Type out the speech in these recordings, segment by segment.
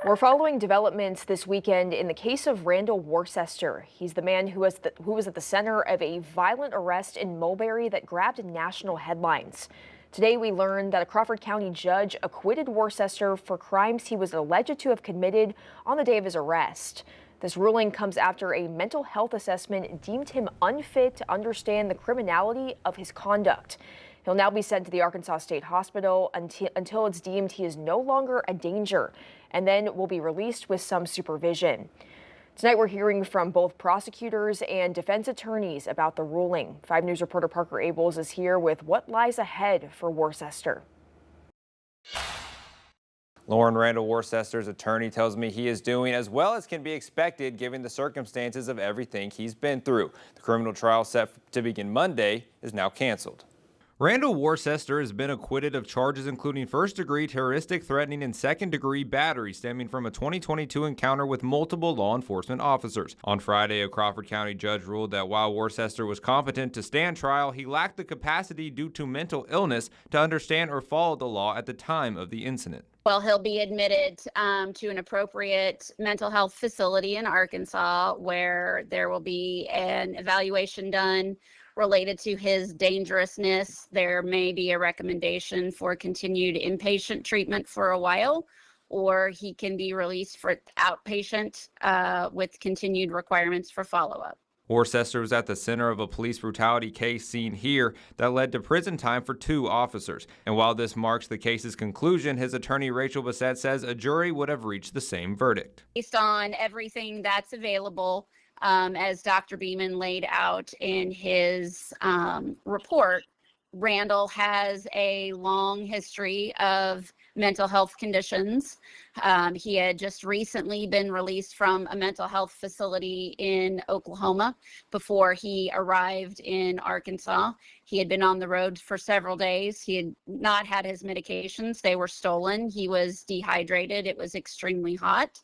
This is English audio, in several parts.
We're following developments this weekend in the case of Randal Worcester. He's the man who was at the center of a violent arrest in Mulberry that grabbed national headlines. Today, we learned that a Crawford County judge acquitted Worcester for crimes he was alleged to have committed on the day of his arrest. This ruling comes after a mental health assessment deemed him unfit to understand the criminality of his conduct. He'll now be sent to the Arkansas State Hospital until it's deemed he is no longer a danger, and then will be released with some supervision. Tonight, we're hearing from both prosecutors and defense attorneys about the ruling. 5 News reporter Parker Abels is here with what lies ahead for Worcester. Lauren Randal Worcester's attorney tells me he is doing as well as can be expected given the circumstances of everything he's been through. The criminal trial set to begin Monday is now canceled. Randal Worcester has been acquitted of charges including first-degree terroristic threatening and second-degree battery stemming from a 2022 encounter with multiple law enforcement officers. On Friday, a Crawford County judge ruled that while Worcester was competent to stand trial, he lacked the capacity due to mental illness to understand or follow the law at the time of the incident. Well, he'll be admitted to an appropriate mental health facility in Arkansas where there will be an evaluation done related to his dangerousness. There may be a recommendation for continued inpatient treatment for a while, or he can be released for outpatient with continued requirements for follow-up. Worcester was at the center of a police brutality case seen here that led to prison time for 2 officers. And while this marks the case's conclusion, his attorney Rachel Bassett says a jury would have reached the same verdict. Based on everything that's available, as Dr. Beeman laid out in his report, Randal has a long history of mental health conditions. He had just recently been released from a mental health facility in Oklahoma before he arrived in Arkansas. He had been on the road for several days. He had not had his medications. They were stolen. He was dehydrated. It was extremely hot.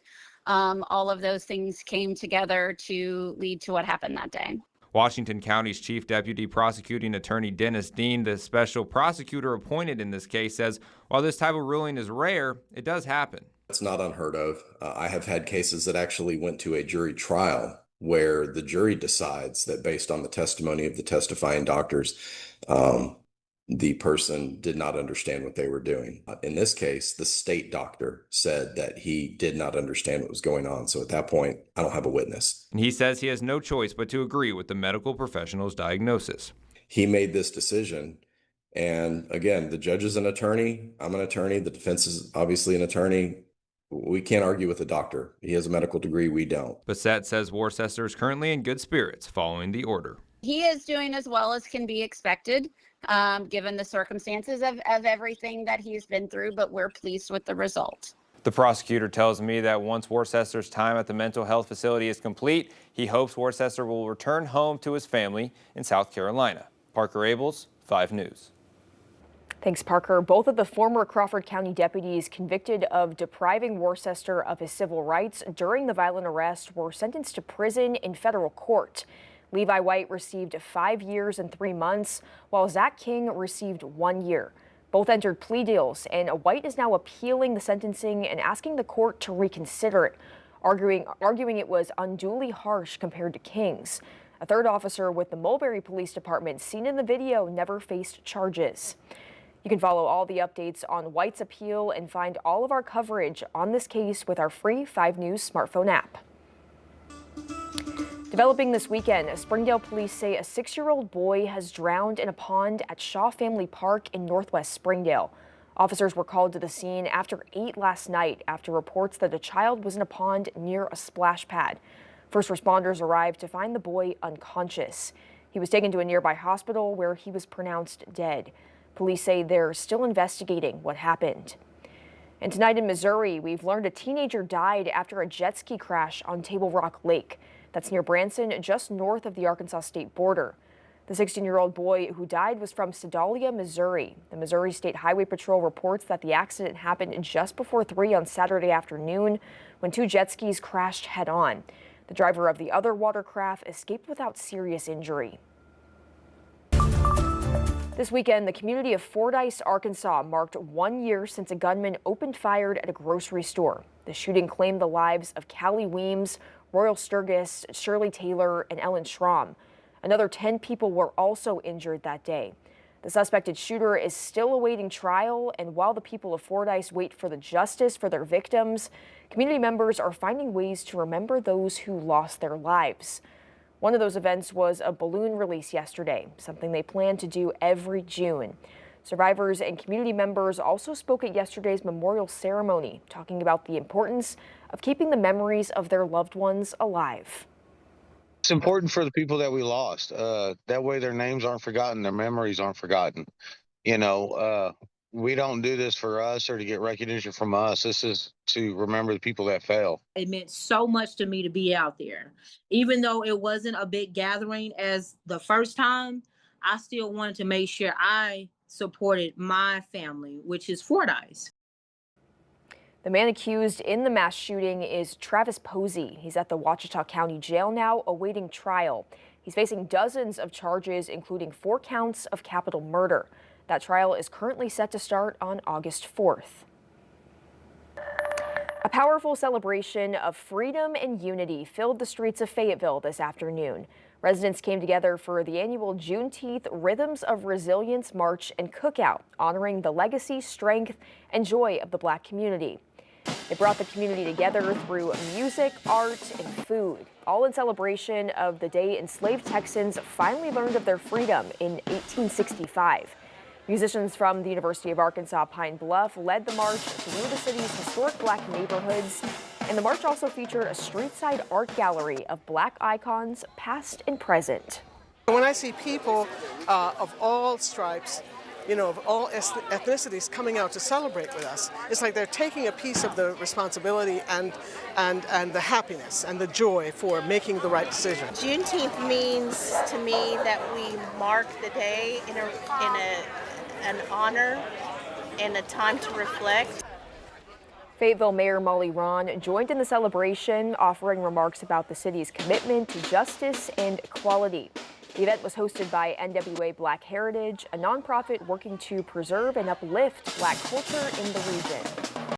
All of those things came together to lead to what happened that day. Washington County's Chief Deputy Prosecuting Attorney Dennis Dean, the special prosecutor appointed in this case, says while this type of ruling is rare, it does happen. It's not unheard of. I have had cases that actually went to a jury trial where the jury decides that based on the testimony of the testifying doctors, the person did not understand what they were doing. In this case, the state doctor said that he did not understand what was going on. So at that point, I don't have a witness. And he says he has no choice but to agree with the medical professional's diagnosis. He made this decision. And again, the judge is an attorney. I'm an attorney. The defense is obviously an attorney. We can't argue with the doctor. He has a medical degree. We don't. Bassett says Worcester is currently in good spirits following the order. He is doing as well as can be expected, given the circumstances of everything that he's been through, but we're pleased with the result. The prosecutor tells me that once Worcester's time at the mental health facility is complete, he hopes Worcester will return home to his family in South Carolina. Parker Abels, 5 News. Thanks, Parker. Both of the former Crawford County deputies convicted of depriving Worcester of his civil rights during the violent arrest were sentenced to prison in federal court. Levi White received 5 years and 3 months, while Zach King received 1 year. Both entered plea deals, and White is now appealing the sentencing and asking the court to reconsider it, arguing it was unduly harsh compared to King's. A third officer with the Mulberry Police Department seen in the video never faced charges. You can follow all the updates on White's appeal and find all of our coverage on this case with our free 5 News smartphone app. Developing this weekend, Springdale police say a 6-year-old boy has drowned in a pond at Shaw Family Park in northwest Springdale. Officers were called to the scene after 8 last night after reports that a child was in a pond near a splash pad. First responders arrived to find the boy unconscious. He was taken to a nearby hospital where he was pronounced dead. Police say they're still investigating what happened. And tonight in Missouri, we've learned a teenager died after a jet ski crash on Table Rock Lake. That's near Branson, just north of the Arkansas state border. The 16-year-old boy who died was from Sedalia, Missouri. The Missouri State Highway Patrol reports that the accident happened just before 3 on Saturday afternoon when 2 jet skis crashed head-on. The driver of the other watercraft escaped without serious injury. This weekend, the community of Fordyce, Arkansas marked 1 year since a gunman opened fire at a grocery store. The shooting claimed the lives of Callie Weems, Royal Sturgis, Shirley Taylor, and Ellen Schramm. Another 10 people were also injured that day. The suspected shooter is still awaiting trial, and while the people of Fordyce wait for the justice for their victims, community members are finding ways to remember those who lost their lives. One of those events was a balloon release yesterday, something they plan to do every June. Survivors and community members also spoke at yesterday's memorial ceremony, talking about the importance of keeping the memories of their loved ones alive. It's important for the people that we lost. That way their names aren't forgotten, their memories aren't forgotten. We don't do this for us or to get recognition from us. This is to remember the people that fell. It meant so much to me to be out there. Even though it wasn't a big gathering as the first time, I still wanted to make sure I supported my family, which is Fordyce. The man accused in the mass shooting is Travis Posey. He's at the Ouachita County Jail now, awaiting trial. He's facing dozens of charges, including 4 counts of capital murder. That trial is currently set to start on August 4th. A powerful celebration of freedom and unity filled the streets of Fayetteville this afternoon. Residents came together for the annual Juneteenth Rhythms of Resilience March and Cookout, honoring the legacy, strength, and joy of the Black community. It brought the community together through music, art, and food, all in celebration of the day enslaved Texans finally learned of their freedom in 1865. Musicians from the University of Arkansas Pine Bluff led the march through the city's historic Black neighborhoods, and the march also featured a street-side art gallery of Black icons, past and present. When I see people of all stripes, of all ethnicities coming out to celebrate with us, it's like they're taking a piece of the responsibility and the happiness and the joy for making the right decision. Juneteenth means to me that we mark the day in an honor and a time to reflect. Fayetteville Mayor Molly Ron joined in the celebration, offering remarks about the city's commitment to justice and equality. The event was hosted by NWA Black Heritage, a nonprofit working to preserve and uplift Black culture in the region.